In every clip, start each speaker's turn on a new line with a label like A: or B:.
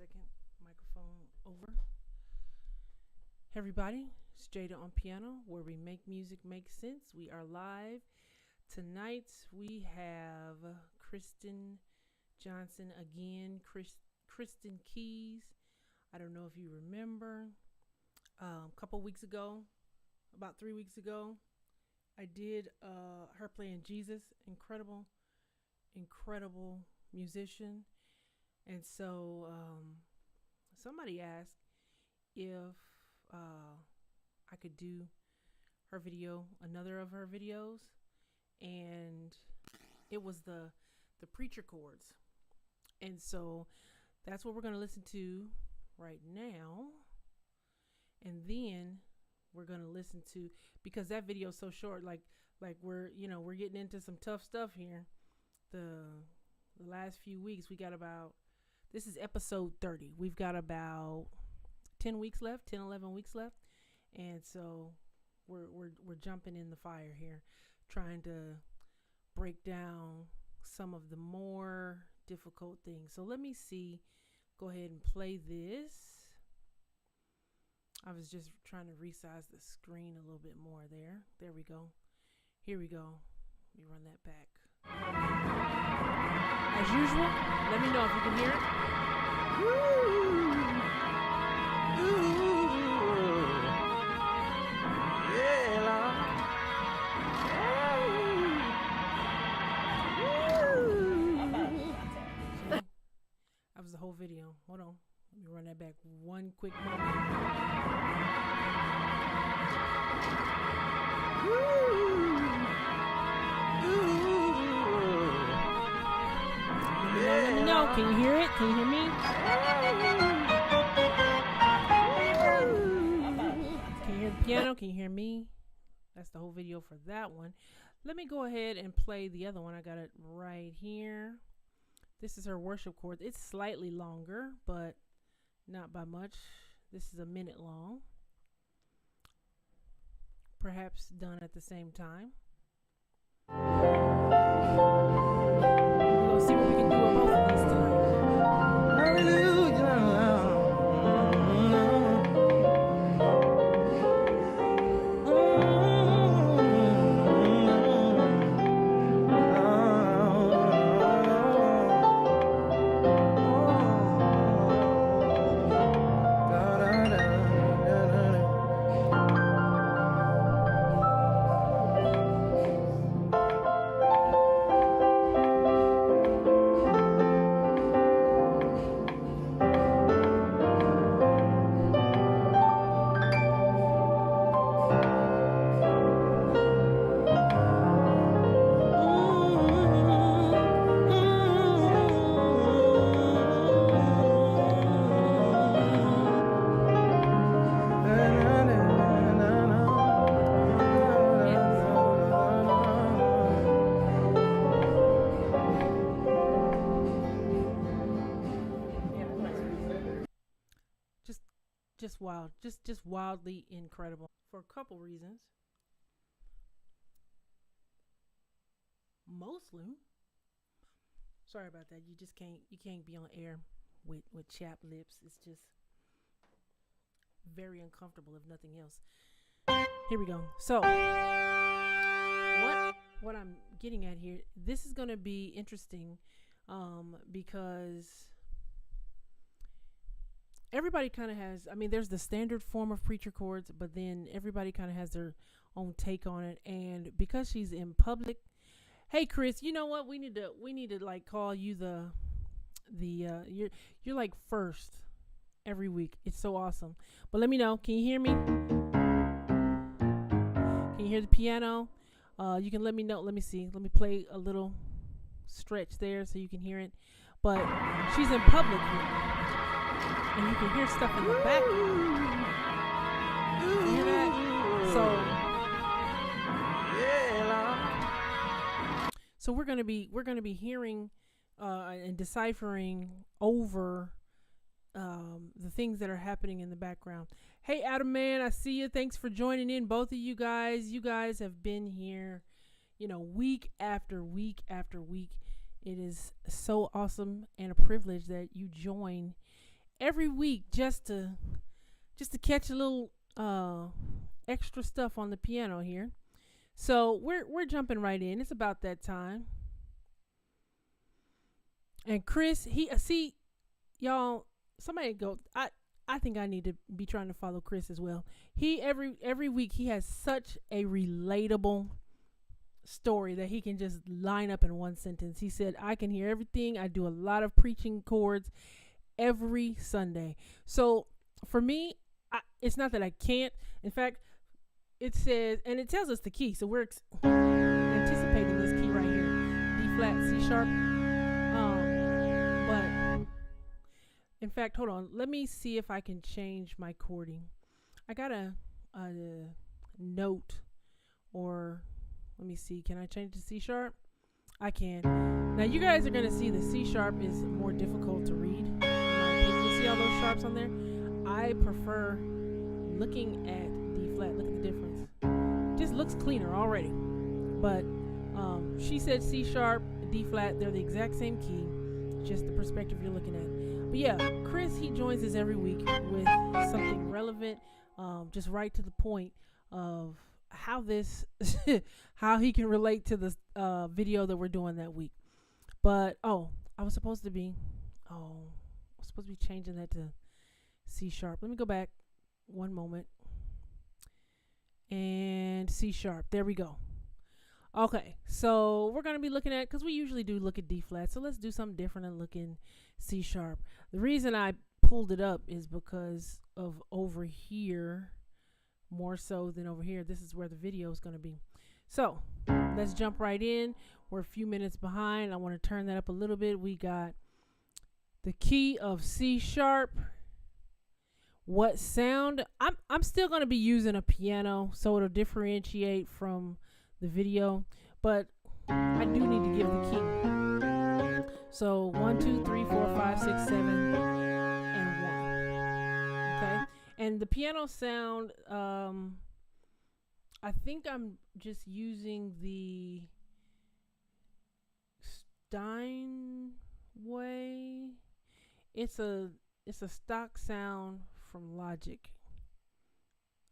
A: second. Microphone over. Hey everybody, it's Jada on piano, where we make music make sense. We are live. Tonight we have Kristen Johnson again, Kristen Keys. I don't know if you remember. A couple weeks ago, about 3 weeks ago, I did her playing Jesus. Incredible musician. And so somebody asked if I could do her video, another of her videos, and it was the preacher chords. And so that's what we're going to listen to right now. And then we're going to listen to, because that video is so short, like we're getting into some tough stuff here. The last few weeks, we got about, this is episode 30. We've got about 10 weeks left, 10, 11 weeks left. And so we're jumping in the fire here, trying to break down some of the more difficult things. So let me see, go ahead and play this. I was just trying to resize the screen a little bit more there. There we go. Here we go. Let me run that back. As usual, let me know if you can hear it. That was the whole video. Hold on. Let me run that back one quick moment. Let me know. Can you hear it? Can you hear me? Can you hear the piano? Can you hear me? That's the whole video for that one. Let me go ahead and play the other one. I got it right here. This is her worship chord. It's slightly longer, but not by much. This is a minute long. Perhaps done at the same time. We'll see what we can do with both of these tonight. Hallelujah. Just wild, just wildly incredible for a couple reasons. Mostly, sorry about that. You can't be on air with chapped lips. It's just very uncomfortable, if nothing else. Here we go. So what I'm getting at here, this is going to be interesting because everybody kind of has, there's the standard form of preacher chords, but then everybody kind of has their own take on it. And because she's in public, hey Chris, you know what? We need to like call you you're like first every week. It's so awesome. But let me know. Can you hear me? Can you hear the piano? You can let me know. Let me see. Let me play a little stretch there so you can hear it. But she's in public here. And you can hear stuff in the background. You hear that? So we're gonna be hearing and deciphering over the things that are happening in the background. Hey Adam, man, I see you. Thanks for joining in, both of you guys. You guys have been here, week after week after week. It is so awesome and a privilege that you join every week just to catch a little extra stuff on the piano here. So we're jumping right in. It's about that time. And Chris, he see y'all. Somebody go. I think I need to be trying to follow Chris as well. He every week he has such a relatable story that he can just line up in one sentence. He said, I can hear everything. I do a lot of preaching chords every Sunday. So for me, it's not that I can't. In fact, it says, and it tells us the key. So we're anticipating this key right here, D flat, C sharp. But in fact, hold on. Let me see if I can change my chording. I got a note, or let me see. Can I change to C sharp? I can. Now you guys are gonna see the C sharp is more difficult to read. You see all those sharps on there? I prefer looking at D flat. Look at the difference. Just looks cleaner already. But she said C sharp, D flat. They're the exact same key. Just the perspective you're looking at. But yeah, Chris, he joins us every week with something relevant, just right to the point of how how he can relate to the video that we're doing that week. But I was supposed to be changing that to C sharp. Let me go back one moment. And C sharp. There we go. Okay, so we're going to be looking at, because we usually do look at D flat, so let's do something different and look in C sharp. The reason I pulled it up is because of over here, more so than over here. This is where the video is going to be. So let's jump right in. We're a few minutes behind. I want to turn that up a little bit. We got the key of C sharp. What sound? I'm still going to be using a piano, so it'll differentiate from the video, but I do need to give the key. So 1, 2, 3, 4, 5, 6, 7, and 1. Okay, and the piano sound, I think I'm just using the Steinway. It's a stock sound from Logic.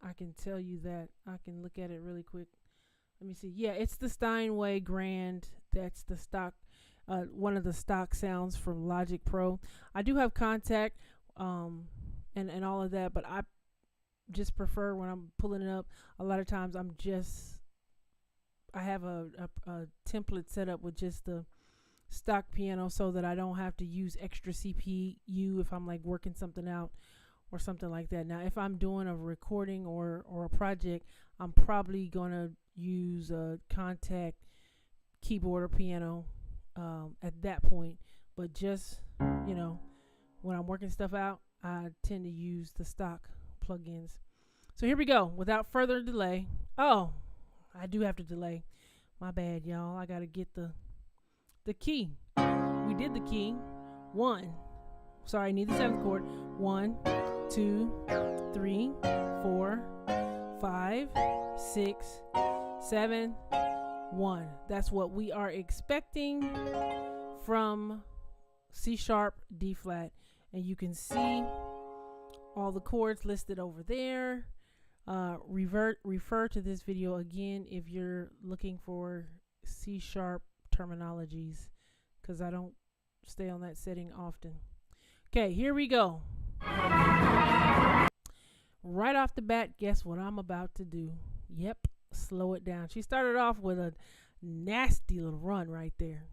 A: I can tell you that. I can look at it really quick. Let me see. Yeah, it's the Steinway Grand. That's the stock, one of the stock sounds from Logic Pro. I do have Contact, and all of that, but I just prefer when I'm pulling it up. A lot of times I have a template set up with just the stock piano, so that I don't have to use extra CPU if I'm like working something out or something like that. Now, if I'm doing a recording or a project, I'm probably gonna use a Contact keyboard or piano at that point. But just, when I'm working stuff out, I tend to use the stock plugins. So here we go. Without further delay. Oh, I do have to delay. My bad, y'all. I gotta get the key. We did the key. 1. Sorry, I need the 7th chord. 1, 2, 3, 4, 5, 6, 7, 1. That's what we are expecting from C sharp, D flat. And you can see all the chords listed over there. Refer to this video again if you're looking for C sharp terminologies, because I don't stay on that setting often. Okay, here we go. Right off the bat, guess what I'm about to do? Yep, slow it down. She started off with a nasty little run right there.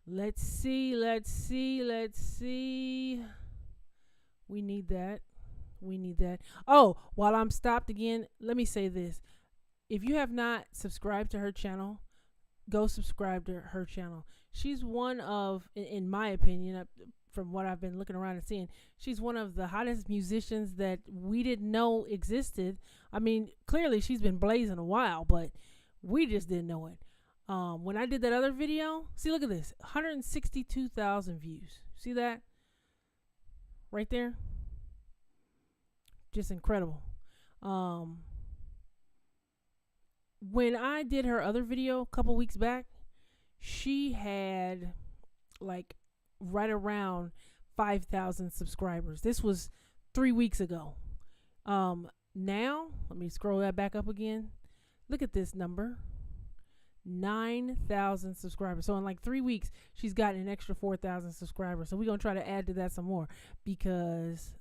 A: Let's see. We need that. Oh, while I'm stopped again, let me say this. If you have not subscribed to her channel, go subscribe to her channel. She's one of, in my opinion, from what I've been looking around and seeing, she's one of the hottest musicians that we didn't know existed. I mean, clearly she's been blazing a while, but we just didn't know it. When I did that other video, see, look at this, 162,000 views. See that? Right there? Just incredible. When I did her other video a couple weeks back, she had like right around 5,000 subscribers. This was 3 weeks ago. Now, let me scroll that back up again. Look at this number. 9,000 subscribers. So in like 3 weeks, she's gotten an extra 4,000 subscribers. So we're going to try to add to that some more because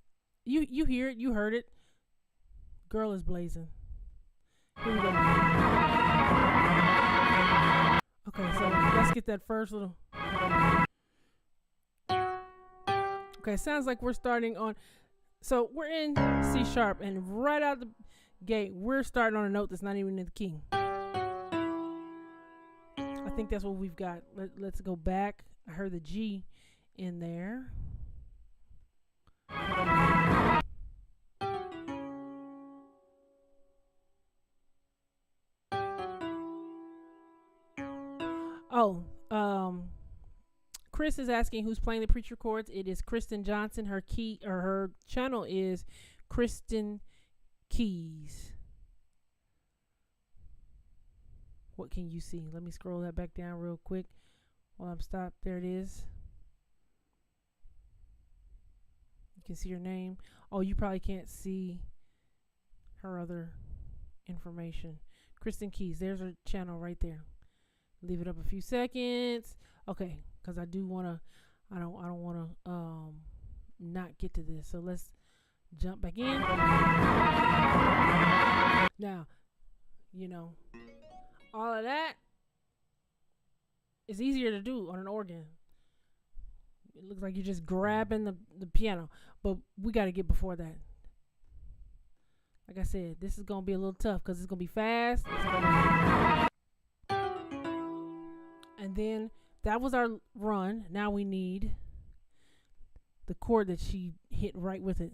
A: you hear it, you heard it. Girl is blazing. Here we go. Okay, so let's get that first little. Okay, sounds like we're starting on. So we're in C sharp, and right out the gate, we're starting on a note that's not even in the key. I think that's what we've got. Let's go back. I heard the G in there. Oh, Chris is asking who's playing the preacher chords. It is Kristen Johnson. Her key or her channel is Kristen Keys. What can you see? Let me scroll that back down real quick while I'm stopped. There it is. You can see her name. Oh, you probably can't see her other information. Kristen Keys. There's her channel right there. Leave it up a few seconds. Okay, because I do want to. I don't want to not get to this. So let's jump back in. Now, you know, all of that is easier to do on an organ. It looks like you're just grabbing the piano, but we got to get before that. Like I said, this is going to be a little tough because it's going to be fast. And then that was our run. Now we need the chord that she hit right with it.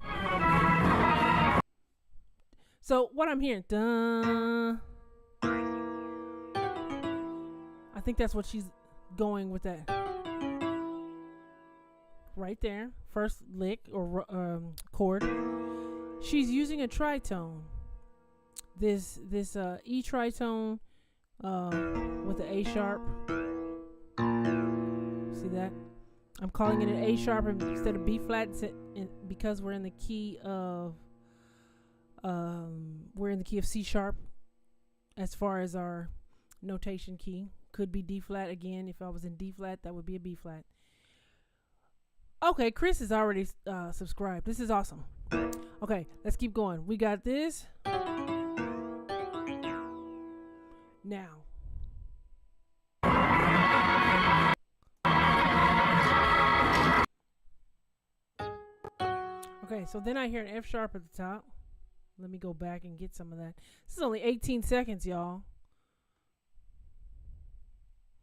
A: So what I'm hearing, dun. I think that's what she's going with that. Right there, first lick or chord. She's using a tritone. This E tritone with the A sharp. See that? I'm calling it an A sharp instead of B flat because we're in the key of C sharp as far as our notation key. Could be D flat again. If I was in D flat, that would be a B flat. Okay, Chris is already subscribed. This is awesome. Okay, let's keep going. We got this. Now. Okay, so then I hear an F sharp at the top. Let me go back and get some of that. This is only 18 seconds, y'all.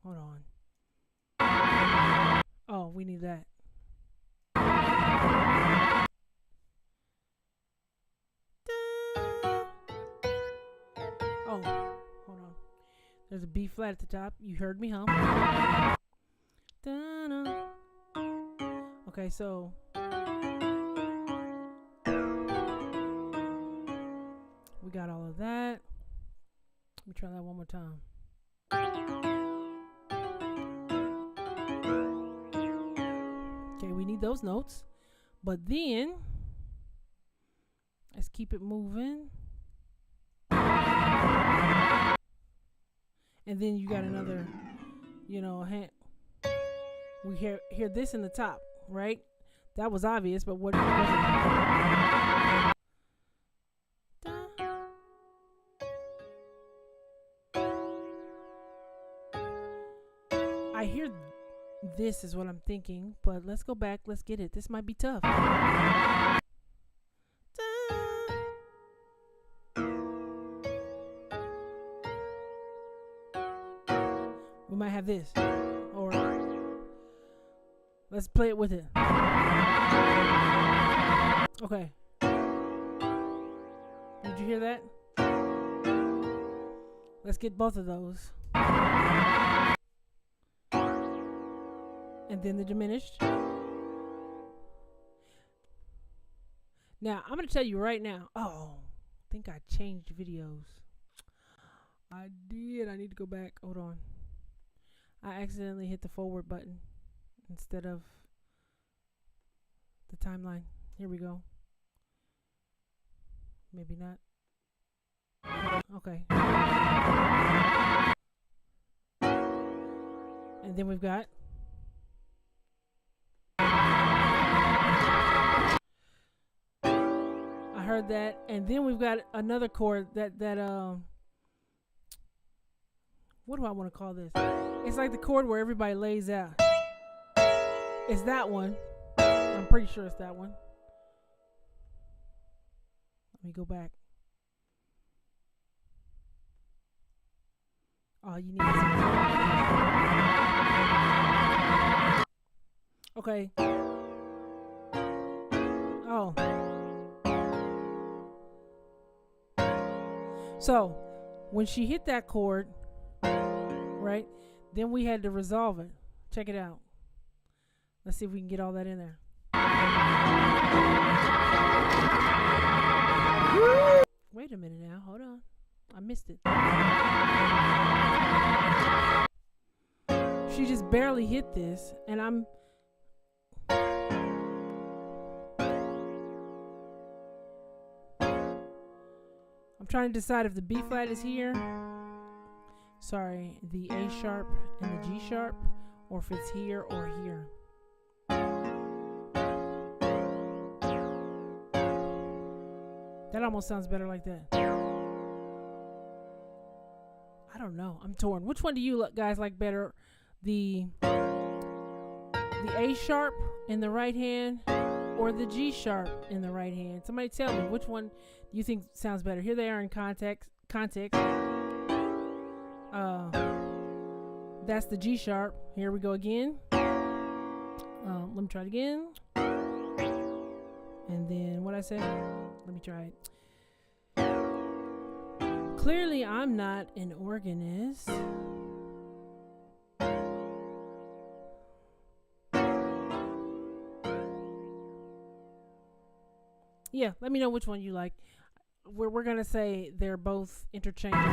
A: Hold on. Oh, we need that. Oh, hold on. There's a B flat at the top. You heard me hum. Okay, so we got all of that. Let me try that one more time. Okay, we need those notes. But then, let's keep it moving. And then you got another, hint. We hear this in the top, right? That was obvious, but what was it? I hear this is what I'm thinking, but let's go back. Let's get it. This might be tough. We might have this, or let's play it with it. Okay. Did you hear that? Let's get both of those. And then the diminished. Now, I'm going to tell you right now. Oh, I think I changed videos. I did. I need to go back. Hold on. I accidentally hit the forward button instead of the timeline. Here we go. Maybe not. Okay. And then we've got I heard that, and then we've got another chord that what do I want to call this? It's like the chord where everybody lays out. It's that one. I'm pretty sure it's that one. Let me go back. Oh, you need to okay. Oh. So, when she hit that chord, right, then we had to resolve it. Check it out. Let's see if we can get all that in there. Wait a minute now. Hold on. I missed it. She just barely hit this, and I'm trying to decide if the B flat is here. Sorry, the A sharp and the G sharp, or if it's here or here. That almost sounds better like that. I don't know. I'm torn. Which one do you guys like better? The A sharp in the right hand or the G sharp in the right hand? Somebody tell me which one do you think sounds better. Here they are in context. That's the G sharp. Here we go again. Let me try it again. And then what I say? Let me try it. Clearly, I'm not an organist. Yeah, let me know which one you like. We're going to say they're both interchangeable.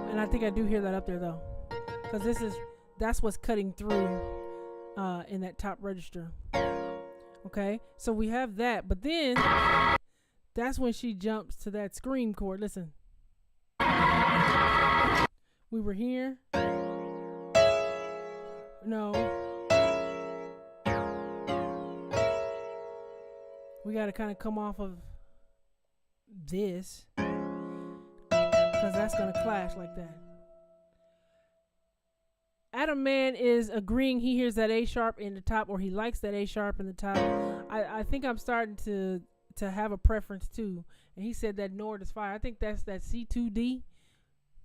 A: And I think I do hear that up there, though. Because that's what's cutting through in that top register. Okay, so we have that. But then, that's when she jumps to that scream chord. Listen. We were here. No. We got to kind of come off of this. Because that's going to clash like that. Adam Man is agreeing he hears that A sharp in the top, or he likes that A sharp in the top. I think I'm starting to have a preference too. And he said that Nord is fire. I think that's that C2D.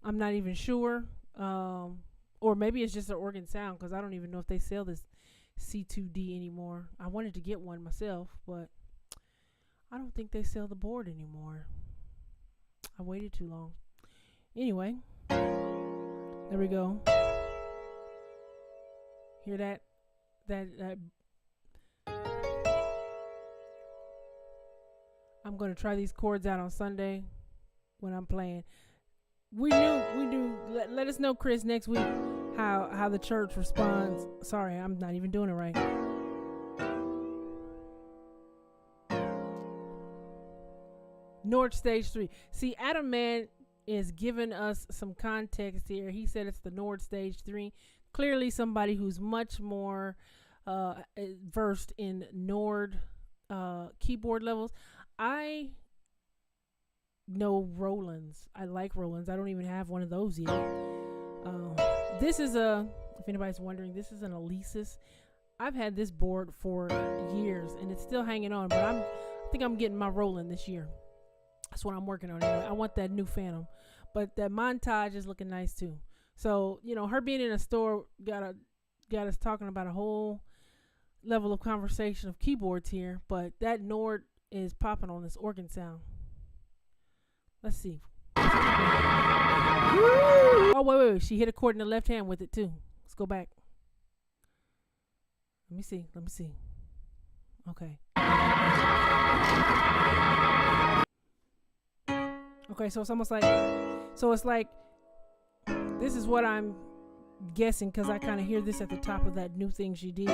A: I'm not even sure. Or maybe it's just an organ sound, because I don't even know if they sell this C2D anymore. I wanted to get one myself, but I don't think they sell the board anymore. I waited too long. Anyway, there we go. Hear that? That I'm going to try these chords out on Sunday when I'm playing. We do. Let us know, Chris, next week how the church responds. Sorry, I'm not even doing it right. Nord Stage 3. See, Adam Man is giving us some context here. He said it's the Nord Stage 3. Clearly somebody who's much more versed in Nord keyboard levels. I know Roland's. I like Roland's. I don't even have one of those yet. This is if anybody's wondering, this is an Alesis. I've had this board for years and it's still hanging on, but I think I'm getting my Roland this year. That's what I'm working on anyway. I want that new Phantom. But that Montage is looking nice too. So, her being in a store got us talking about a whole level of conversation of keyboards here. But that Nord is popping on this organ sound. Let's see. Oh, wait. She hit a chord in the left hand with it too. Let's go back. Let me see. Okay. Okay, so it's almost like, it's like, this is what I'm guessing because I kind of hear this at the top of that new thing she did.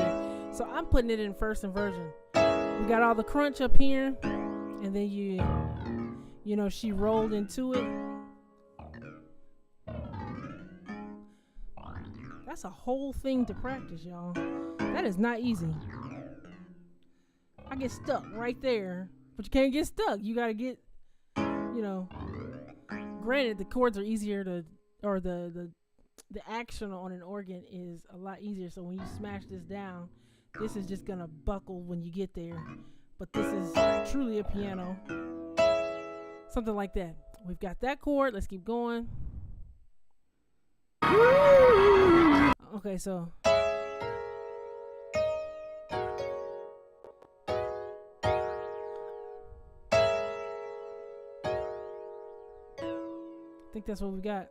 A: So I'm putting it in first inversion. We got all the crunch up here, and then you know, she rolled into it. That's a whole thing to practice, y'all. That is not easy. I get stuck right there, but you can't get stuck. You gotta get, you know. Granted, the chords are easier to, or the action on an organ is a lot easier. So when you smash this down, this is just gonna buckle when you get there. But this is truly a piano. Something like that. We've got that chord. Let's keep going. Okay, so. I think that's what we got.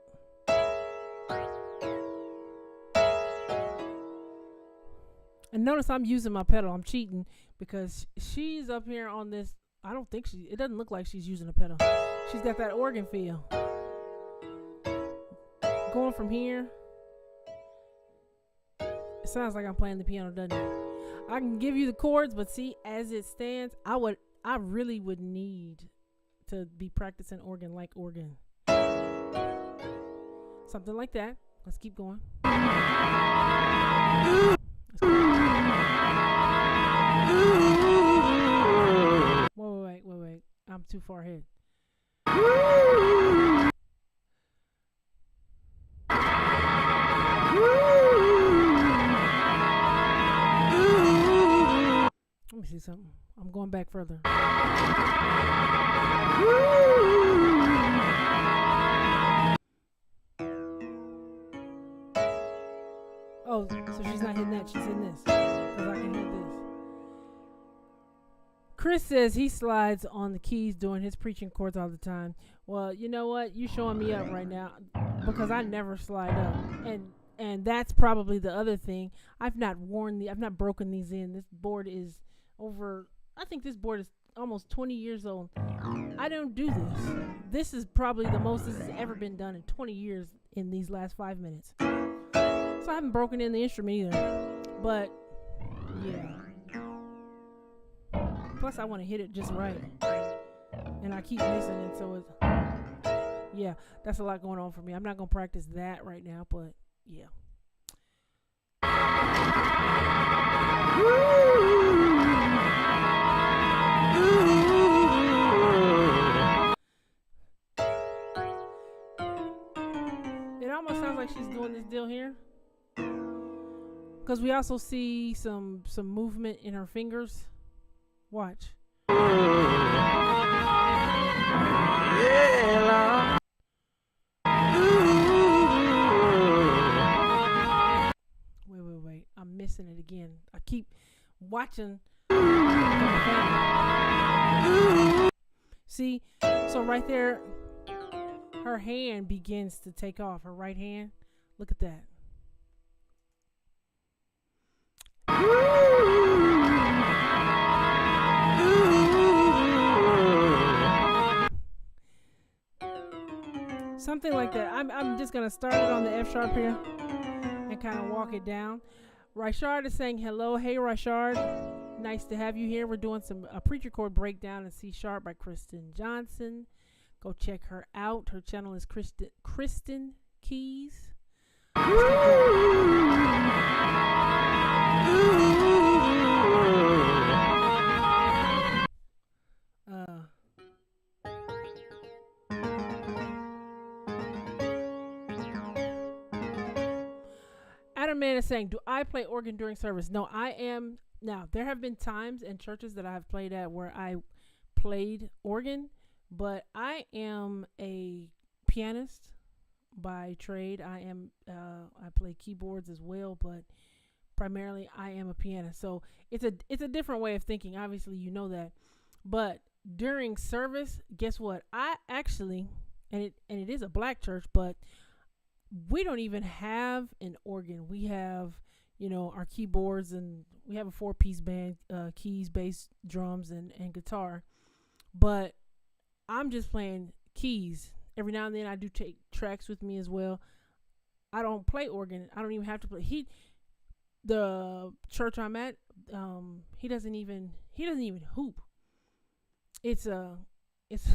A: And notice I'm using my pedal. I'm cheating because she's up here on this. I don't think it doesn't look like she's using a pedal. She's got that organ feel. Going from here. It sounds like I'm playing the piano, doesn't it? I can give you the chords, but see, as it stands, I really would need to be practicing organ like organ. Something like that. Let's keep going. Wait. I'm too far ahead. Let me see something. I'm going back further. Oh, so she's not hitting that. She's hitting this. Because I can hit this. Chris says he slides on the keys doing his preaching chords all the time. Well, you know what? You're showing me up right now because I never slide up. And that's probably the other thing. I've not broken these in. This board is I think this board is almost 20 years old. I don't do this. This is probably the most this has ever been done in 20 years in these last 5 minutes. So I haven't broken in the instrument either. But, yeah. Plus, I want to hit it just right. And I keep missing it, so it's... Yeah, that's a lot going on for me. I'm not going to practice that right now, but, yeah. It almost sounds like she's doing this deal here. Because we also see some movement in her fingers. Watch. Yeah. Wait. I'm missing it again. I keep watching. See? So right there, her hand begins to take off. Her right hand. Look at that. Something like that. I'm just gonna start it on the F sharp here and kind of walk it down. Rashard is saying hello. Hey Rashard, nice to have you here. We're doing a preacher chord breakdown in C sharp by Kristen Johnson. Go check her out. Her channel is Kristen Keys. Adam Man is saying, do I play organ during service? No, I am. Now, there have been times in churches that I have played at where I played organ, but I am a pianist by trade. I play keyboards as well, but primarily I am a pianist. So it's a different way of thinking. Obviously, you know that. But during service, guess what? I actually, and it is a black church, but we don't even have an organ. We have, our keyboards, and we have a 4-piece band, keys, bass, drums, and guitar. But I'm just playing keys. Every now and then I do take tracks with me as well. I don't play organ. I don't even have to play. The church I'm at, he doesn't even hoop. It's a it's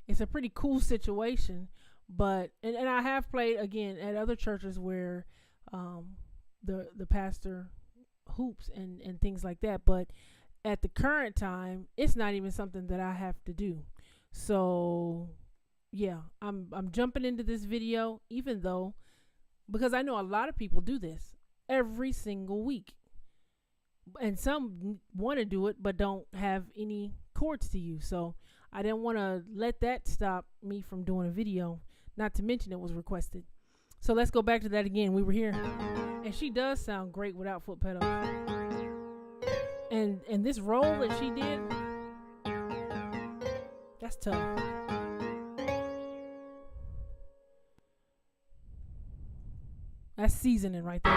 A: it's a pretty cool situation. But and I have played again at other churches where the pastor hoops and things like that. But at the current time, it's not even something that I have to do. So yeah, I'm jumping into this video, even though, because I know a lot of people do this every single week, and some want to do it but don't have any chords to use. So I didn't want to let that stop me from doing a video, not to mention it was requested. So let's go back to that again. We were here, and she does sound great without foot pedals. And this roll that she did, that's tough. That's seasoning right there.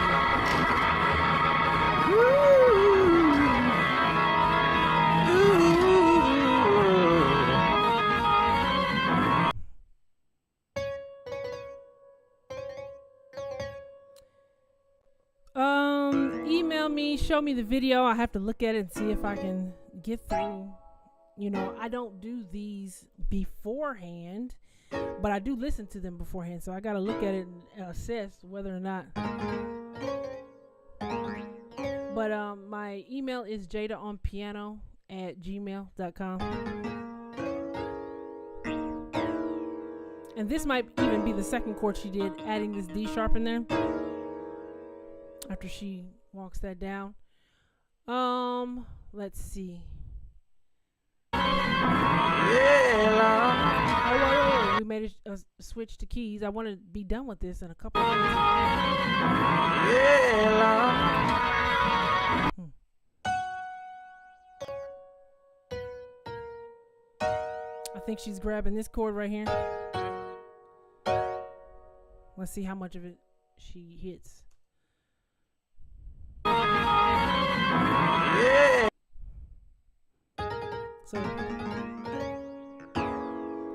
A: Email me, show me the video. I have to look at it and see if I can get through. You know, I don't do these beforehand, but I do listen to them beforehand. So I got to look at it and assess whether or not. But my email is jadaonpiano@gmail.com. And this might even be the second chord she did, adding this D sharp in there after she walks that down. Let's see. Oh, we made a switch to keys. I want to be done with this in a couple of minutes. I think she's grabbing this chord right here. Let's see how much of it she hits. So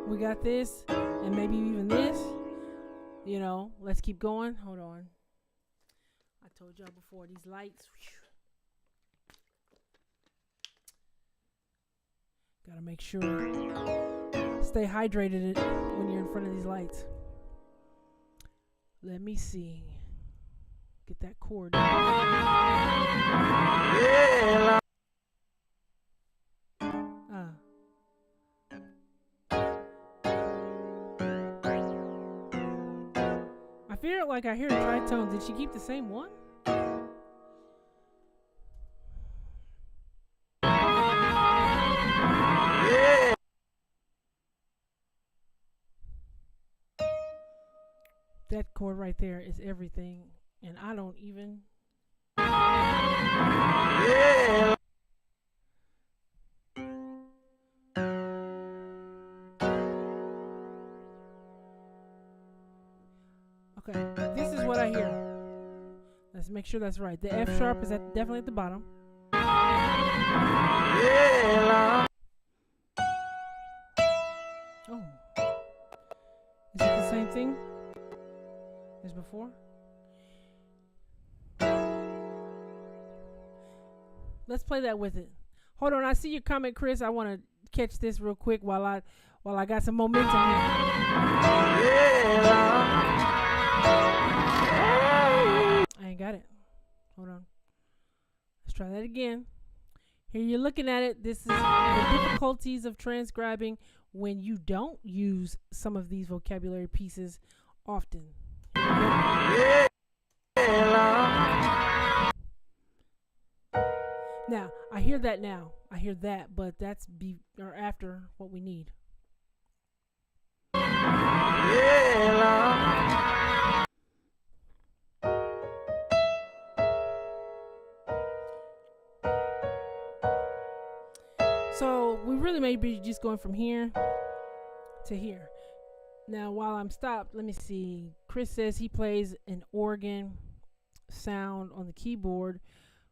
A: we got this, and maybe even this. You know, let's keep going. Hold on. I told y'all before, these lights. Gotta make sure. Stay hydrated when you're in front of these lights. Let me see. Get that chord. I feel like I hear a tritone. Did she keep the same one? That chord right there is everything, and I don't even. Okay, this is what I hear. Let's make sure that's right. The F sharp is definitely at the bottom. Oh, is it the same thing as before? Let's play that with it. Hold on, I see your comment, Chris. I want to catch this real quick while I got some momentum here. I ain't got it. Hold on. Let's try that again. Here you're looking at it. This is the difficulties of transcribing when you don't use some of these vocabulary pieces often. Now, I hear that now. I hear that, but that's after what we need. So we really may be just going from here to here. Now, while I'm stopped, let me see. Chris says he plays an organ sound on the keyboard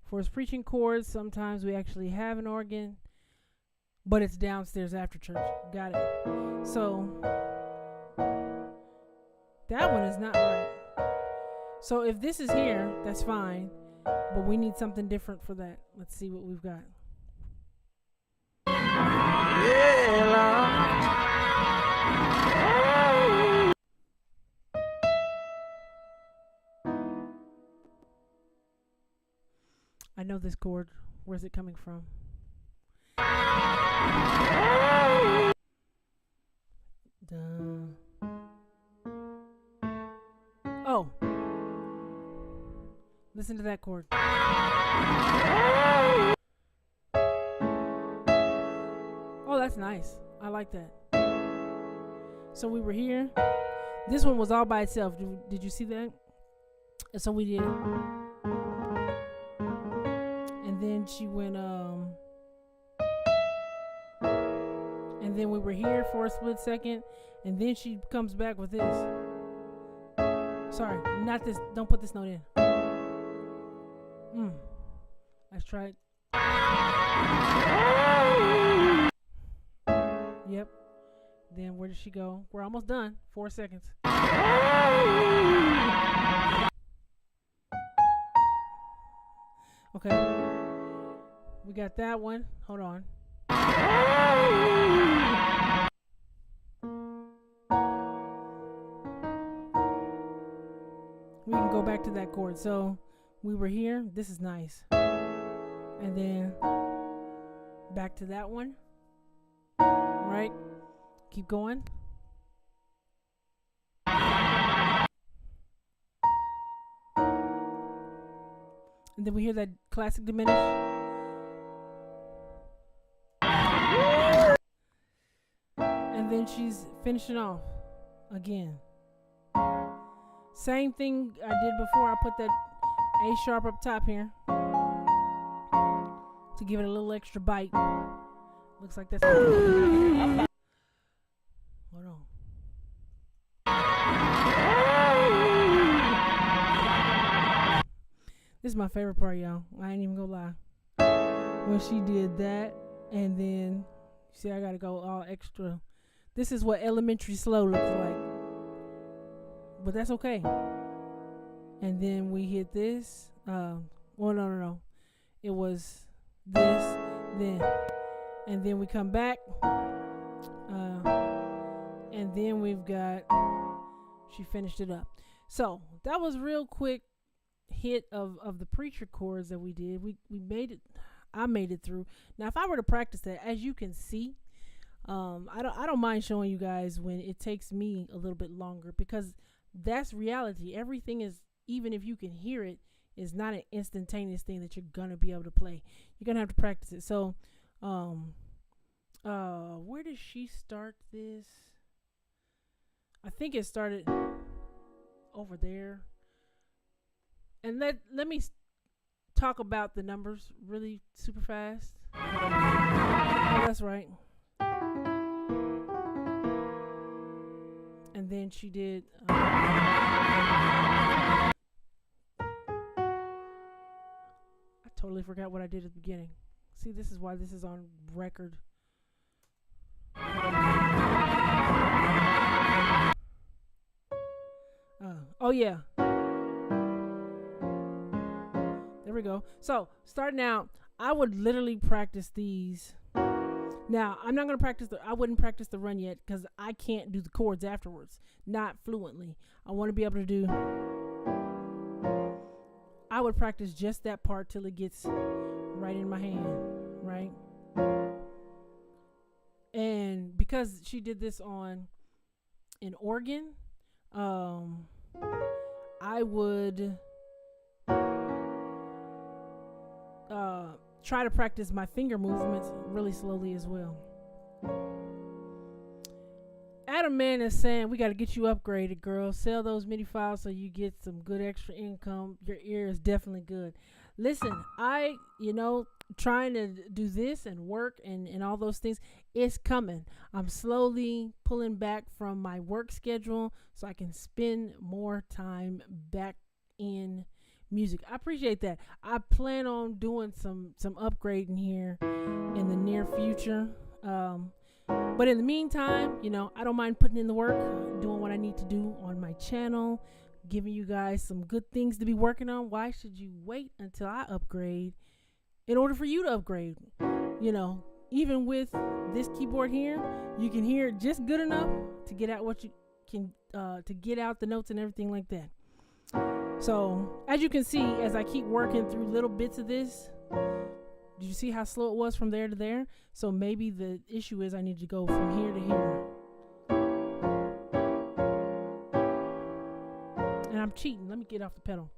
A: for his preaching chords. Sometimes we actually have an organ, but it's downstairs after church. Got it. So that one is not right. So if this is here, that's fine, but we need something different for that. Let's see what we've got. I know this chord. Where's it coming from? Oh. Listen to that chord. Oh, that's nice. I like that. So we were here. This one was all by itself. Did you see that? And so we did. And then she went, and then we were here for a split second. And then she comes back with this. Sorry, not this. Don't put this note in. Let's try it. Yep. Then where did she go? We're almost done. 4 seconds. Okay. We got that one. Hold on. We can go back to that chord. So we were here. This is nice. And then back to that one. Right? Keep going. And then we hear that classic diminish. And then she's finishing off again. Same thing I did before. I put that A sharp up top here to give it a little extra bite. Looks like that's hold on. This is my favorite part, y'all. I ain't even gonna lie. When she did that, and then see, I gotta go all extra. This is what elementary slow looks like, but that's okay. And then we hit this. Well, no. It was this, then, and then we come back, and then we've got. She finished it up. So that was real quick hit of the preacher chords that we did. We made it. I made it through. Now, if I were to practice that, as you can see, I don't mind showing you guys when it takes me a little bit longer, because that's reality. Everything is, even if you can hear it, is not an instantaneous thing that you're gonna be able to play. You're gonna have to practice it. So, where did she start this? I think it started over there. And let me talk about the numbers really super fast. Oh, that's right. And then she did. I totally forgot what I did at the beginning. See, this is why this is on record. Oh yeah. There we go. So starting out, I would literally practice these. Now, I'm not going to practice I wouldn't practice the run yet, because I can't do the chords afterwards. Not fluently. I want to be able to do. I would practice just that part till it gets right in my hand. Right? And because she did this on an organ, I would try to practice my finger movements really slowly as well. Adam Man is saying, we got to get you upgraded, girl. Sell those MIDI files so you get some good extra income. Your ear is definitely good. Listen, trying to do this and work and all those things, it's coming. I'm slowly pulling back from my work schedule so I can spend more time back in music. I appreciate that. I plan on doing some upgrading here in the near future. But in the meantime, I don't mind putting in the work, doing what I need to do on my channel, giving you guys some good things to be working on. Why should you wait until I upgrade in order for you to upgrade? You know, even with this keyboard here, you can hear it just good enough to get out what you can, to get out the notes and everything like that. So as you can see, as I keep working through little bits of this, did you see how slow it was from there to there? So maybe the issue is I need to go from here to here. And I'm cheating. Let me get off the pedal.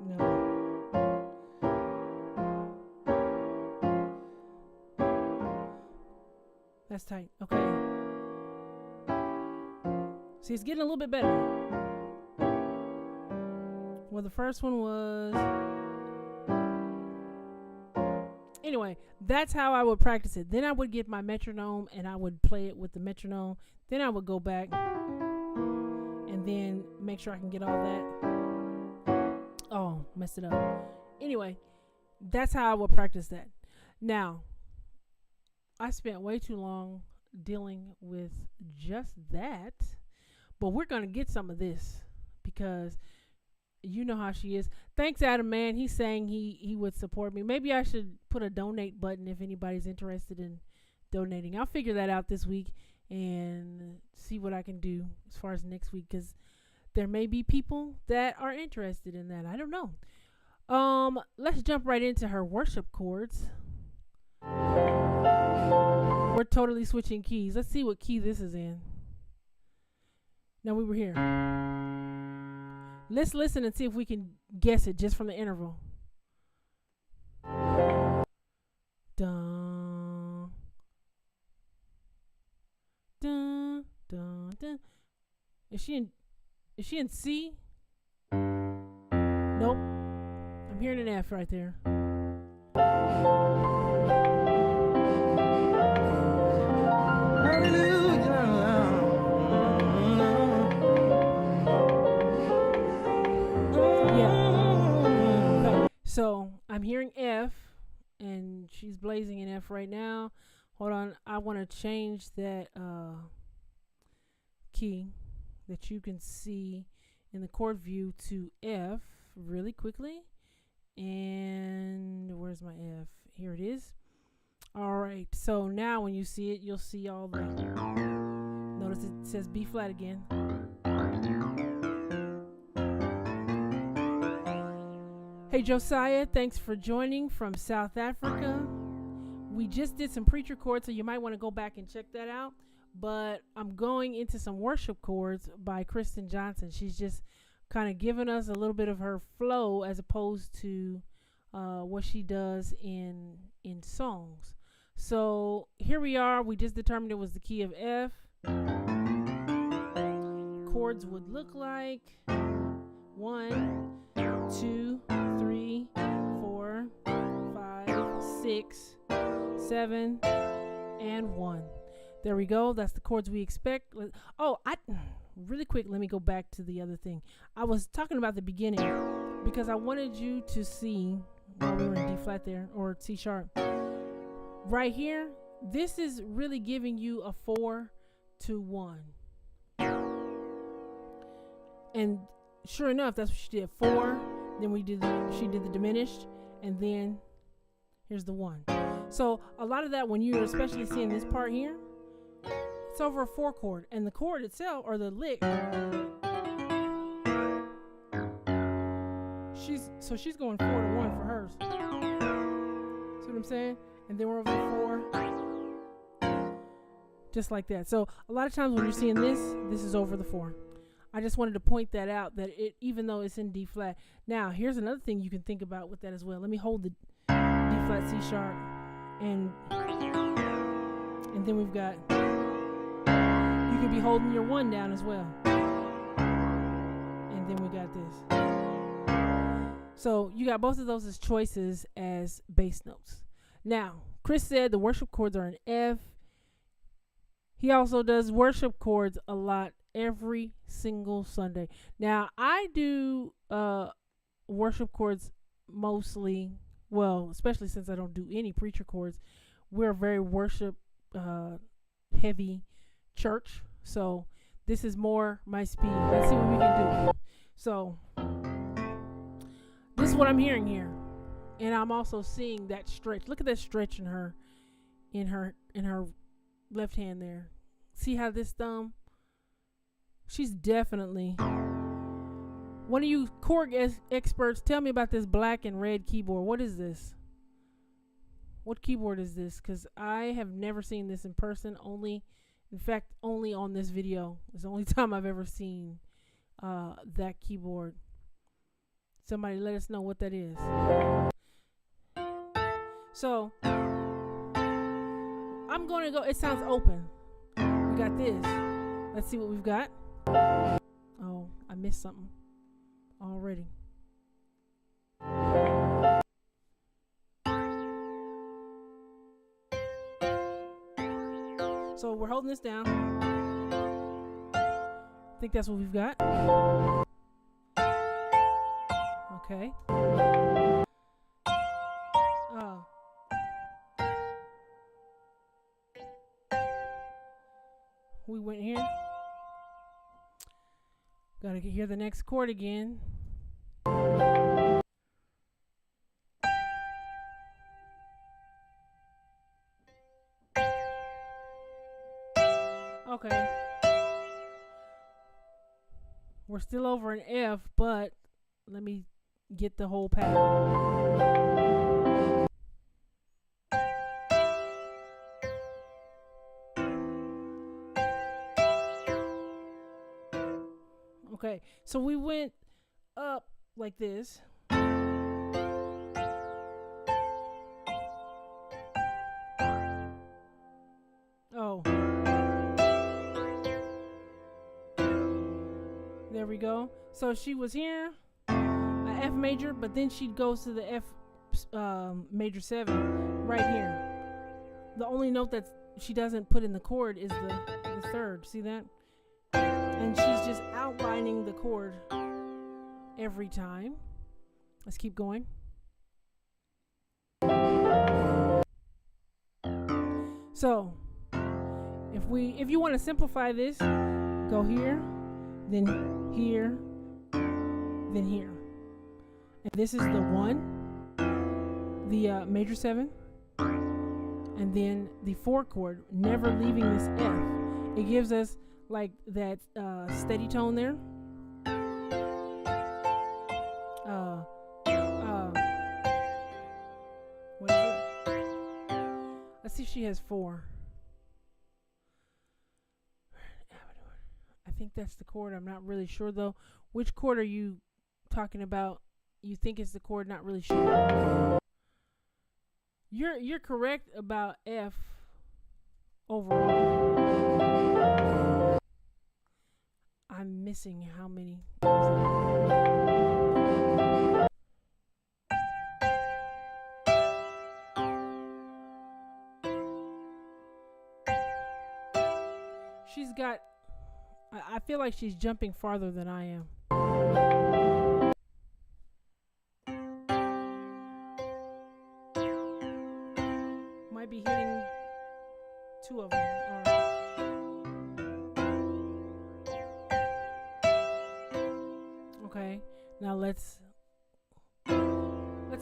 A: No. That's tight. Okay. See, it's getting a little bit better. Well, the first one was... Anyway, that's how I would practice it. Then I would get my metronome and I would play it with the metronome. Then I would go back and then make sure I can get all that. Oh, messed it up. Anyway, that's how I would practice that. Now, I spent way too long dealing with just that, but we're going to get some of this because you know how she is. Thanks, Adam, man. He's saying he would support me. Maybe I should put a donate button if anybody's interested in donating. I'll figure that out this week and see what I can do as far as next week, because there may be people that are interested in that. I don't know. Let's jump right into her worship chords. We're totally switching keys. Let's see what key this is in. Now we were here. Let's listen and see if we can guess it just from the interval. Dun, dun, dun, dun. Is she in C? Nope. I'm hearing an F right there. So I'm hearing F, and she's blazing an F right now. Hold on, I want to change that key that you can see in the chord view to F really quickly. And where's my F? Here it is. All right, so now when you see it, you'll see all the... Notice it says B flat again. Hey Josiah, thanks for joining from South Africa. We just did some preacher chords, so you might want to go back and check that out. But I'm going into some worship chords by Kristen Johnson. She's just kind of giving us a little bit of her flow as opposed to what she does in songs. So here we are. We just determined it was the key of F. Chords would look like 1, 2, 3, 4, 5, 6, 7, and 1. There we go. That's the chords we expect. Oh, really quick, let me go back to the other thing. I was talking about the beginning because I wanted you to see while we were in D flat there, or C sharp. Right here, this is really giving you a 4 to 1. And sure enough, that's what she did. 4, then she did the diminished, and then here's the 1. So a lot of that, when you're especially seeing this part here, it's over a 4 chord, and the chord itself, or the lick, she's going 4 to 1 for hers. See what I'm saying? And then we're over the 4, just like that. So a lot of times when you're seeing this is over the 4. I just wanted to point that out, that it, even though it's in D flat. Now, here's another thing you can think about with that as well. Let me hold the D flat, C sharp, and then we've got, you could be holding your 1 down as well. And then we got this. So you got both of those as choices as bass notes. Now, Chris said the worship chords are an F. He also does worship chords a lot every single Sunday. Now, I do worship chords mostly, well, especially since I don't do any preacher chords. We're a very worship heavy church. So this is more my speed. Let's see what we can do. So this is what I'm hearing here. And I'm also seeing that stretch. Look at that stretch in her left hand there. See how this thumb? She's definitely. One of you chord experts, tell me about this black and red keyboard. What is this? What keyboard is this? Because I have never seen this in person. In fact, only on this video. It's the only time I've ever seen that keyboard. Somebody let us know what that is. So I'm going to go. It sounds open. We got this. Let's see what we've got. Oh, I missed something already. So we're holding this down. I think that's what we've got. Okay. We went here. Gotta hear the next chord again. Okay. We're still over an F, but let me get the whole pattern. Okay, so we went up like this. Oh. There we go. So she was here, F major, but then she goes to the F major 7 right here. The only note that she doesn't put in the chord is the third. See that? And she's just outlining the chord every time. Let's keep going. So if you want to simplify this, go here, then here, then here. And this is the 1, the major 7, and then the 4 chord, never leaving this F. It gives us like that steady tone there. What is it? Let's see if she has 4. I think that's the chord. I'm not really sure though. Which chord are you talking about? You think it's the chord, not really sure. You're correct about F overall. I'm missing how many? She's got, I feel like she's jumping farther than I am. Might be hitting 2 of them. Okay, now let's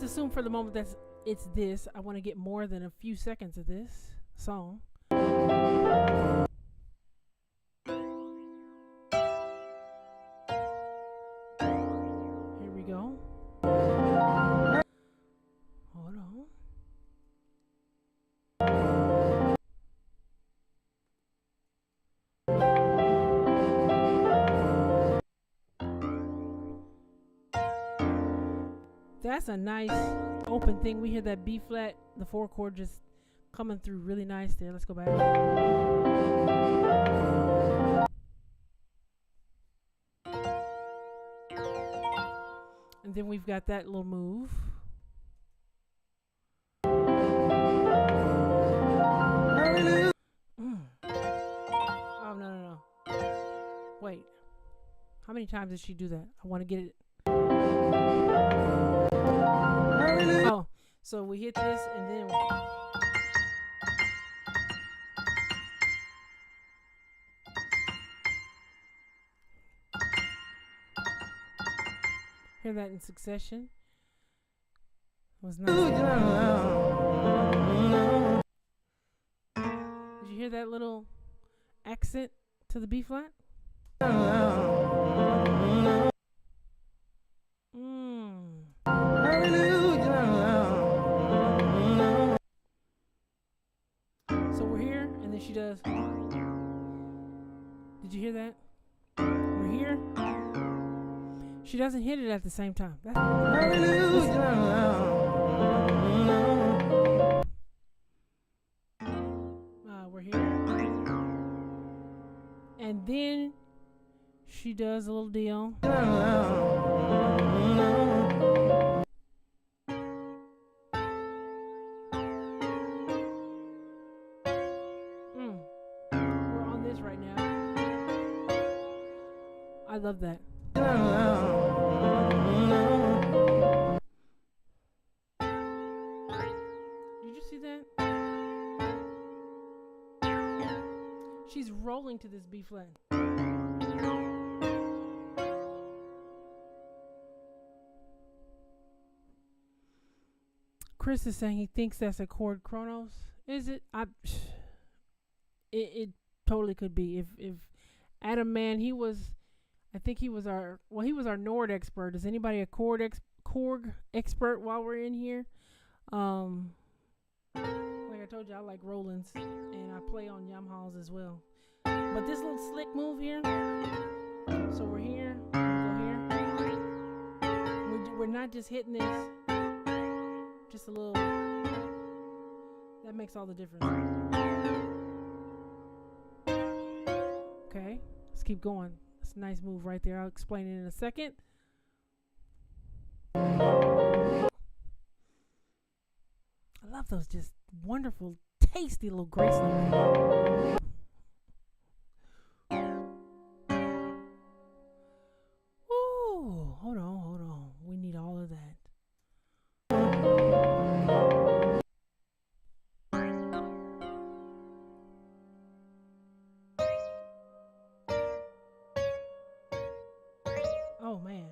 A: assume for the moment that it's this. I want to get more than a few seconds of this song. Here we go. Hold on. That's a nice open thing. We hear that B flat, the 4 chord just coming through really nice there. Let's go back. And then we've got that little move. Oh, no. Wait. How many times did she do that? I want to get it. Oh, so we hit this and then Hear that in succession. It was nice. Did you hear that little accent to the B flat? So we're here, and then she does. Did you hear that? We're here. She doesn't hit it at the same time. We're here. And then she does a little deal. We're on this right now. I love that. Did you see that? She's rolling to this B flat. Chris is saying he thinks that's a chord Kronos. Is it? It totally could be. If Adam Man, I think he was our Nord expert. Is anybody a chord expert while we're in here? Like I told you, I like Roland's and I play on Yamahas as well. But this little slick move here. So we're here. Go here. We're not just hitting this. Just a little. That makes all the difference. Okay, let's keep going. It's a nice move right there. I'll explain it in a second. I love those just wonderful, tasty little Graceland. Ooh, hold on. We need all of that. Oh man.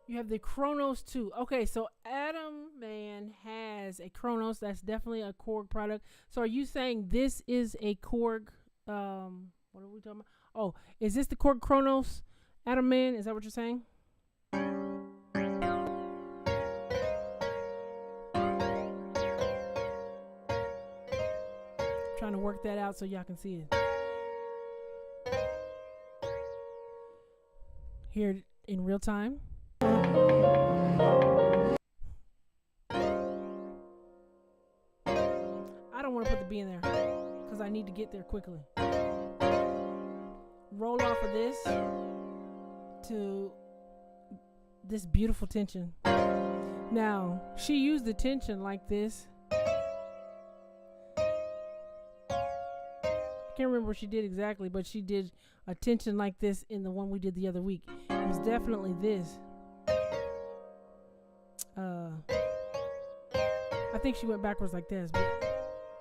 A: You have the Kronos too. Okay, so Adam Man has a Kronos. That's definitely a Korg product. So are you saying this is a Korg? What are we talking about? Oh, is this the Korg Kronos, Adam Man? Is that what you're saying? Trying to work that out so y'all can see it. Here in real time. I don't want to put the B in there because I need to get there quickly. Roll off of this to this beautiful tension. Now, she used the tension like this. I can't remember what she did exactly, but she did a tension like this in the one we did the other week. It was definitely this. I think she went backwards like this, but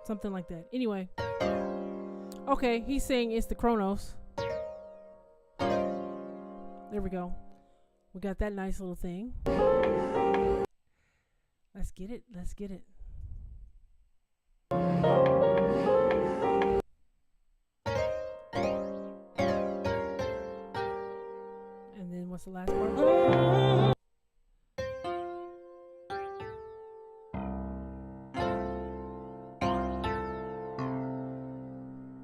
A: something like that. Anyway. Okay, he's saying it's the Kronos. There we go. We got that nice little thing. Let's get it. And then what's the last part?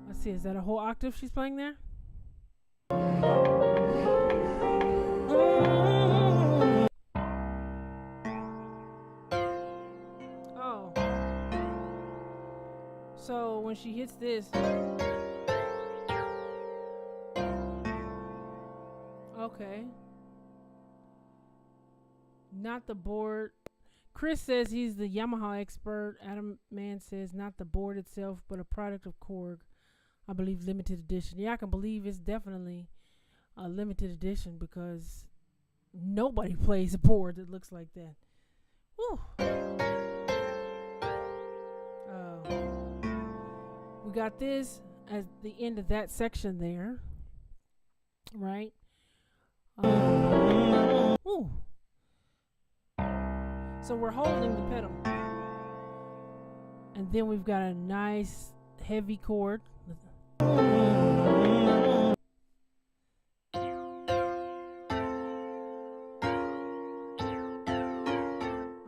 A: Let's see, is that a whole octave she's playing there? Oh. So when she hits this. Okay. Not the board. Chris says he's the Yamaha expert. Adam Man says not the board itself, but a product of Korg. I believe limited edition. Yeah, I can believe it's definitely a limited edition because nobody plays a board that looks like that. Woo. We got this at the end of that section there. right? Ooh. So we're holding the pedal. And then we've got a nice heavy chord.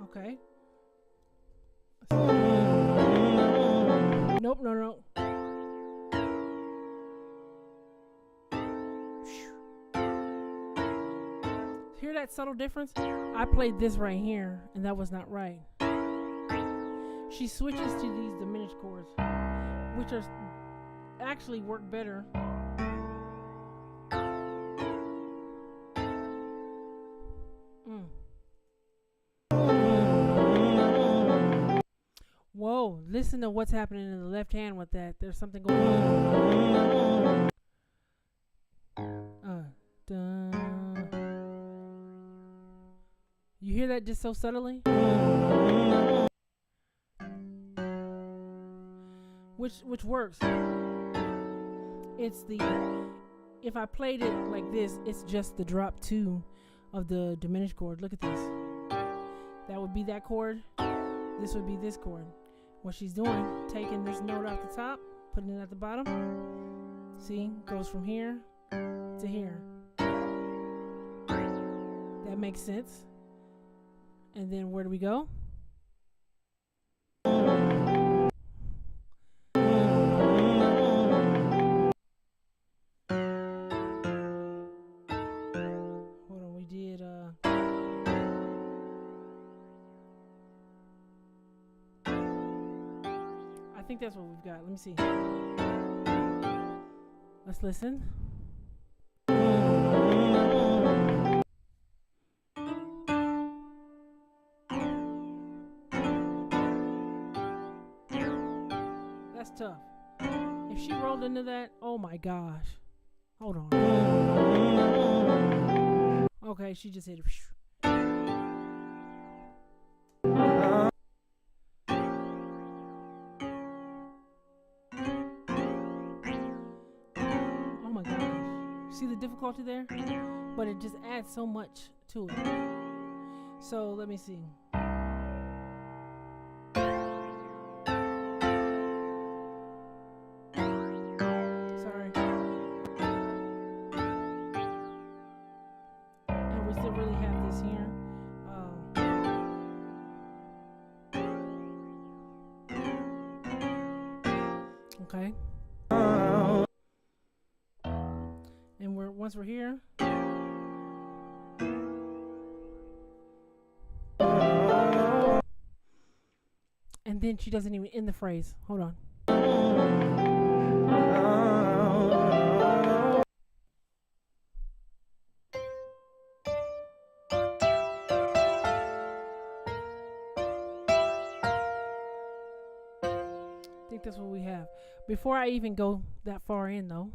A: Okay. Nope, no. Hear that subtle difference? I played this right here, and that was not right. She switches to these diminished chords, which are actually work better. Whoa, listen to what's happening in the left hand with that. There's something going on. You hear that just so subtly? Which works. It's the, if I played it like this, it's just the drop 2 of the diminished chord. Look at this. That would be that chord. This would be this chord. What she's doing, taking this note off the top, putting it at the bottom. See, goes from here to here. That makes sense. And then where do we go? Hold on, we did I think that's what we've got. Let me see. Let's listen. That's tough. If she rolled into that, oh my gosh. Hold on. Okay, she just hit it. See the difficulty there? But it just adds so much to it. So let me see. Sorry. And we still really have this here. Okay. And once we're here, and then she doesn't even end the phrase. Hold on. I think that's what we have. Before I even go that far in, though.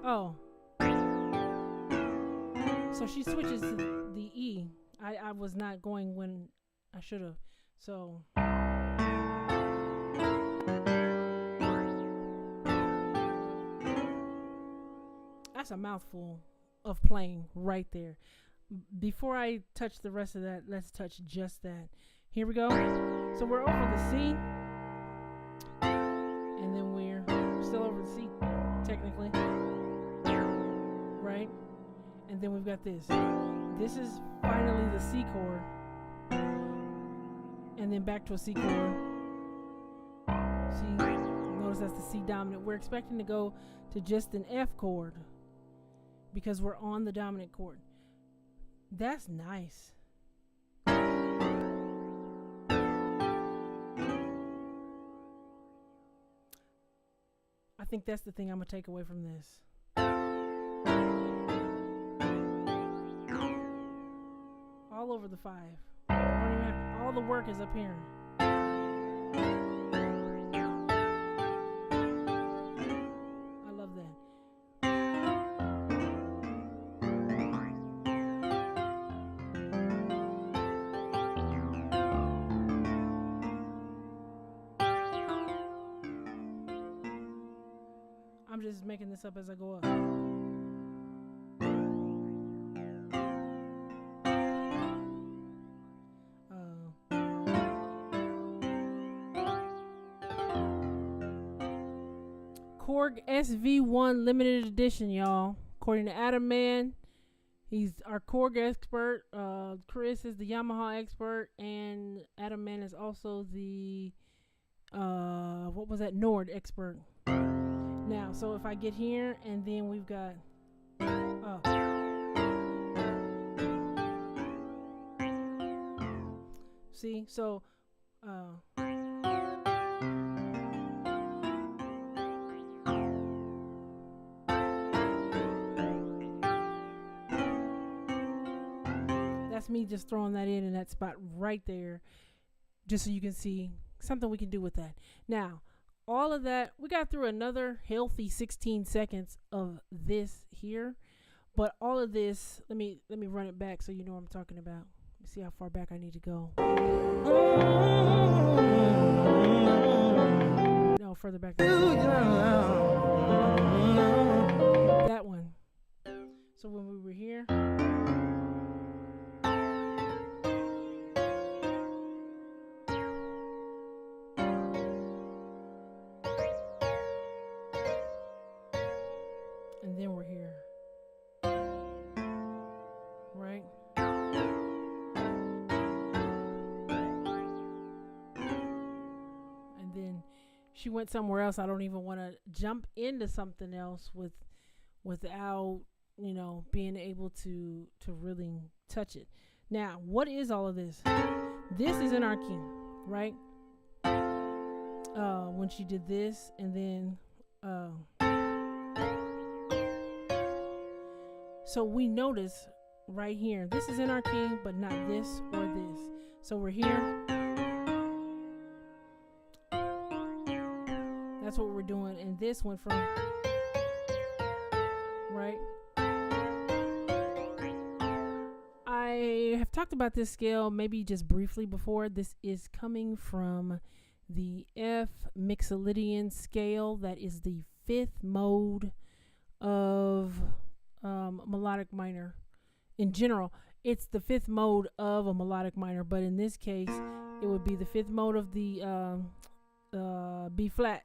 A: Oh. So she switches to the E. I was not going when I should have. So. That's a mouthful of playing right there. Before I touch the rest of that, let's touch just that. Here we go. So we're over the C. And then we're still over the C, technically. Right? And then we've got this. This is finally the C chord. And then back to a C chord. See? Notice that's the C dominant. We're expecting to go to just an F chord because we're on the dominant chord. That's nice. I think that's the thing I'm going to take away from this. All over the 5. I don't even have, all the work is up here. I love that. I'm just making this up as I go up. Korg SV1 limited edition, y'all. According to Adam Man, he's our Korg expert. Chris is the Yamaha expert, and Adam Man is also the what was that, Nord expert. Now, so if I get here, and then we've got see, so that's me just throwing that in that spot right there, just so you can see something we can do with that. Now, all of that, we got through another healthy 16 seconds of this here, but all of this, let me run it back so you know what I'm talking about. Let me see how far back I need to go. No, further back. That one. So when we were here, and then we're here, right? And then she went somewhere else. I don't even want to jump into something else without, you know, being able to really touch it. Now, what is all of this? This is in our key, right? When she did this, and then so we notice right here, this is in our key, but not this or this. So we're here. That's what we're doing. And this went from, right? I have talked about this scale maybe just briefly before. This is coming from the F Mixolydian scale. That is the 5th mode of melodic minor. In general, it's the 5th mode of a melodic minor, but in this case, it would be the 5th mode of the B flat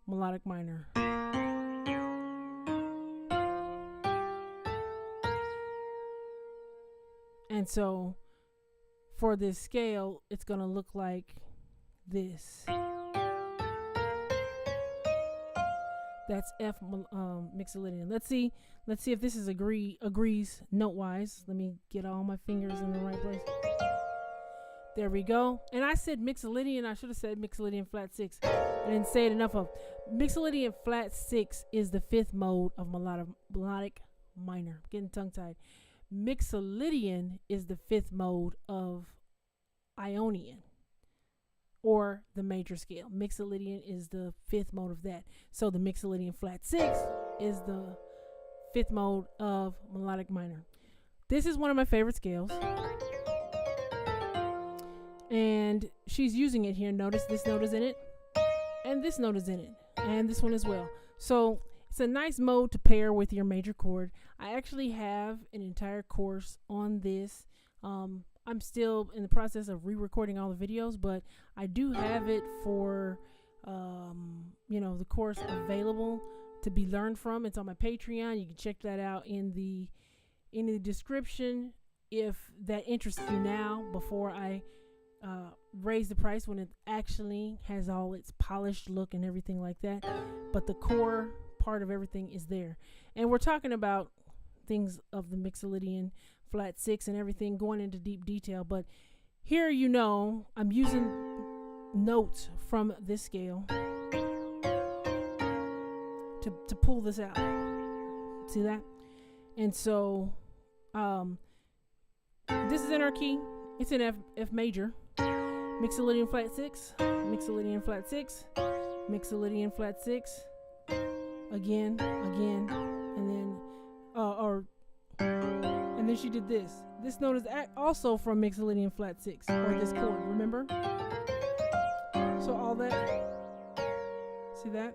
A: melodic minor. And so for this scale, it's going to look like this. That's F Mixolydian. Let's see if this is agrees note wise. Let me get all my fingers in the right place. There we go. And I said Mixolydian. I should have said Mixolydian flat 6. I didn't say it enough of. Mixolydian flat 6 is the 5th mode of melodic minor. Getting tongue tied. Mixolydian is the 5th mode of Ionian, or the major scale. Mixolydian is the 5th mode of that. So the Mixolydian flat 6 is the 5th mode of melodic minor. This is one of my favorite scales, and she's using it here. Notice this note is in it, and this note is in it, and this one as well. So it's a nice mode to pair with your major chord. I actually have an entire course on this. I'm still in the process of re-recording all the videos, but I do have it for, the course available to be learned from. It's on my Patreon. You can check that out in the description if that interests you now, before I raise the price, when it actually has all its polished look and everything like that. But the core part of everything is there. And we're talking about things of the Mixolydian flat 6 and everything, going into deep detail. But here, I'm using notes from this scale to pull this out. See that? And so this is in our key. It's in F major. Mixolydian flat 6, Mixolydian flat 6, Mixolydian flat 6, again, and then she did this. This note is also from Mixolydian flat 6, or this chord, remember? So all that, see that?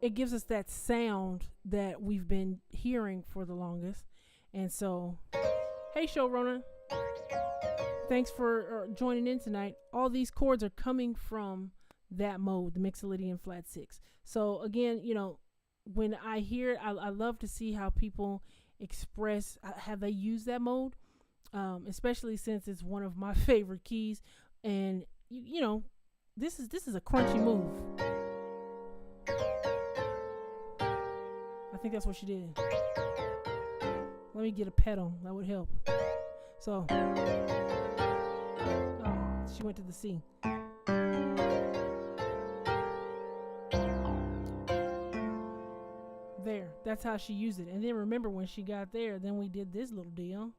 A: it gives us that sound that we've been hearing for the longest. And so, hey, showrunner, thanks for joining in tonight. All these chords are coming from that mode, the Mixolydian flat 6. So again, you know, when I hear it, I love to see how people express how they use that mode, especially since it's one of my favorite keys. And you know, this is a crunchy move. I think that's what she did. Let me get a pedal. That would help. So, she went to the C. There. That's how she used it. And then remember when she got there, then we did this little deal.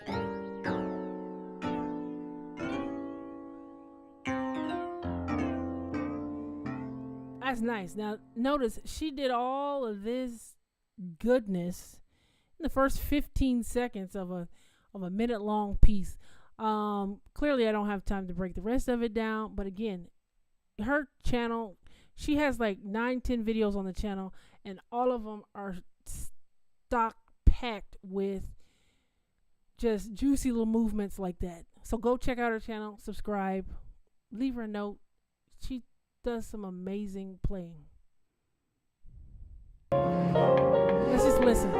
A: That's nice. Now, notice she did all of this goodness in the first 15 seconds of a minute long piece. Clearly I don't have time to break the rest of it down, but again, her channel, she has like 9-10 videos on the channel, and all of them are stock packed with just juicy little movements like that. So go check out her channel, subscribe, leave her a note. She does some amazing playing. Let's just listen.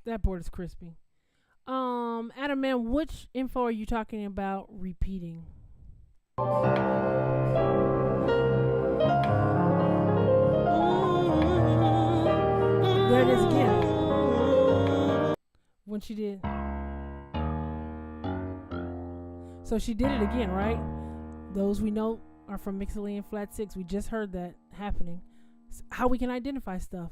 A: That board is crispy. Adam, man, which info are you talking about repeating? There it is again. When she did. So she did it again, right? Those we know are from Mixolydian flat 6. We just heard that happening. How we can identify stuff.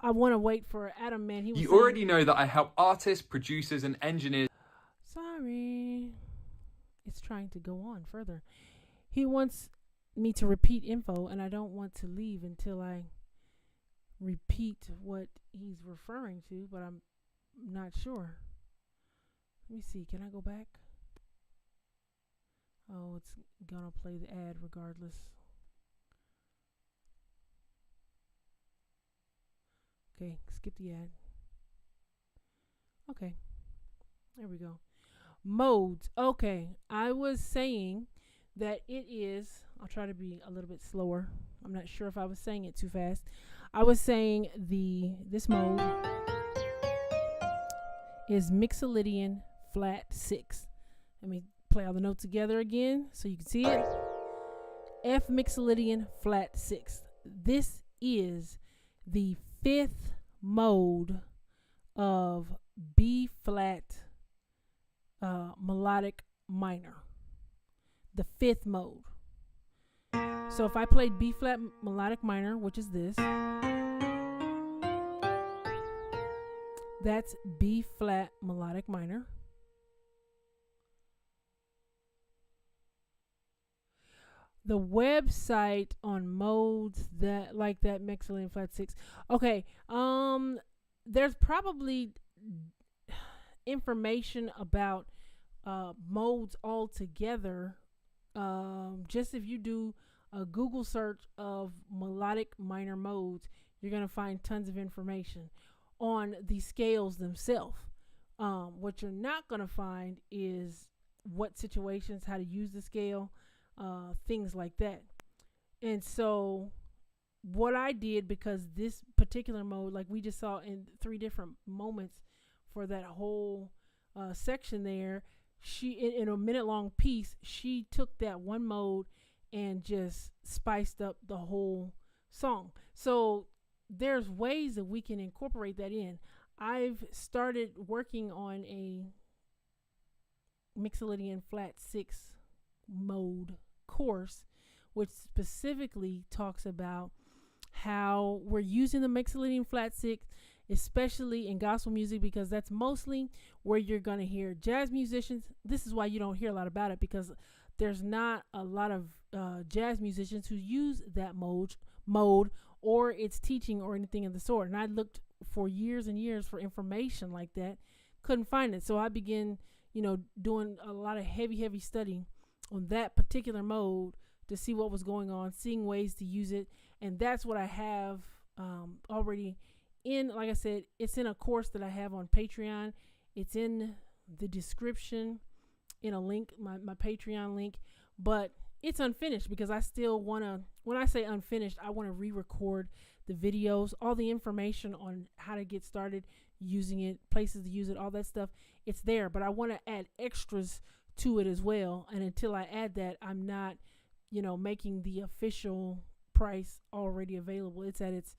A: I want to wait for Adam, man. He was
B: You already know that I help artists, producers, and engineers.
A: Sorry. It's trying to go on further. He wants me to repeat info, and I don't want to leave until I repeat what he's referring to, but I'm not sure. Let me see. Can I go back? Oh, it's going to play the ad regardless. Okay, skip the ad. Okay, there we go. Modes. Okay, I was saying that it is, I'll try to be a little bit slower. I'm not sure if I was saying it too fast. I was saying this mode is Mixolydian flat 6. Let me play all the notes together again so you can see it. F Mixolydian flat 6. This is the 5th mode of B flat melodic minor. The 5th mode. So if I played B flat melodic minor, which is this, that's B flat melodic minor. The website on modes that like that Mixolydian flat 6. Okay, there's probably information about modes altogether. Just if you do a Google search of melodic minor modes, you're gonna find tons of information on the scales themselves. What you're not gonna find is what situations, how to use the scale. Things like that. And so what I did, because this particular mode, like we just saw in 3 different moments for that whole section there, she in a minute long piece, she took that one mode and just spiced up the whole song. So there's ways that we can incorporate that in. I've started working on a Mixolydian flat 6 mode course, which specifically talks about how we're using the Mixolydian flat 6, especially in gospel music, because that's mostly where you're going to hear jazz musicians. This is why you don't hear a lot about it, because there's not a lot of jazz musicians who use that mode or its teaching or anything of the sort. And I looked for years and years for information like that, couldn't find it. So I began, doing a lot of heavy study on that particular mode to see what was going on, seeing ways to use it. And that's what I have already in. Like I said, it's in a course that I have on Patreon. It's in the description in a link, my Patreon link, but it's unfinished because I still want to, when I say unfinished, I want to re-record the videos, all the information on how to get started using it, places to use it, all that stuff. It's there, but I want to add extras to it as well. And until I add that, I'm not, making the official price already available. It's at its,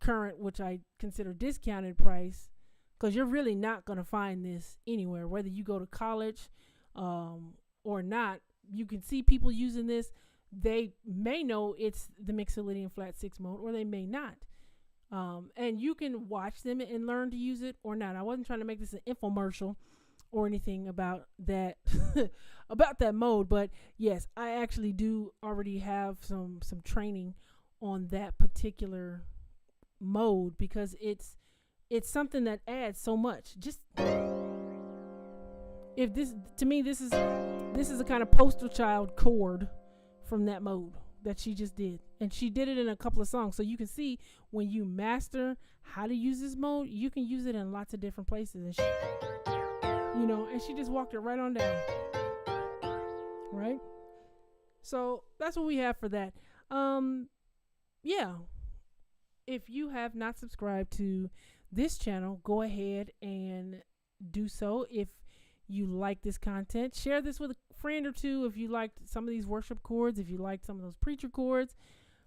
A: current, which I consider discounted price, because you're really not going to find this anywhere, whether you go to college or not. You can see people using this. They may know it's the Mixolydian flat 6 mode, or they may not. And you can watch them and learn to use it or not. I wasn't trying to make this an infomercial or anything about that about that mode, but yes, I actually do already have some training on that particular mode, because it's something that adds so much. Just if this, to me, this is a kind of poster child chord from that mode that she just did. And she did it in a couple of songs. So you can see when you master how to use this mode, you can use it in lots of different places. And she just walked it right on down. Right? So that's what we have for that. Yeah. If you have not subscribed to this channel, go ahead and do so. If you like this content, share this with a friend or two. If you liked some of these worship chords, if you liked some of those preacher chords,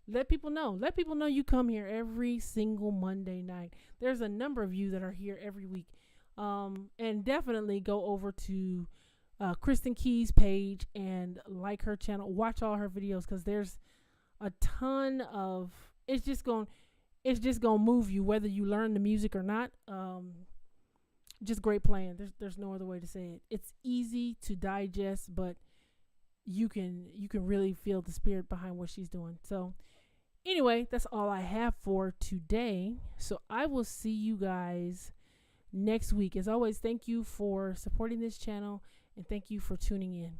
A: let people know you come here every single Monday night. There's a number of you that are here every week. And definitely go over to Kristen Keys' page and like her channel, watch all her videos, because there's a ton of, it's just going to move you whether you learn the music or not. Just great playing. There's no other way to say it. It's easy to digest, but you can really feel the spirit behind what she's doing. So anyway, that's all I have for today. So I will see you guys next week. As always, thank you for supporting this channel, and thank you for tuning in.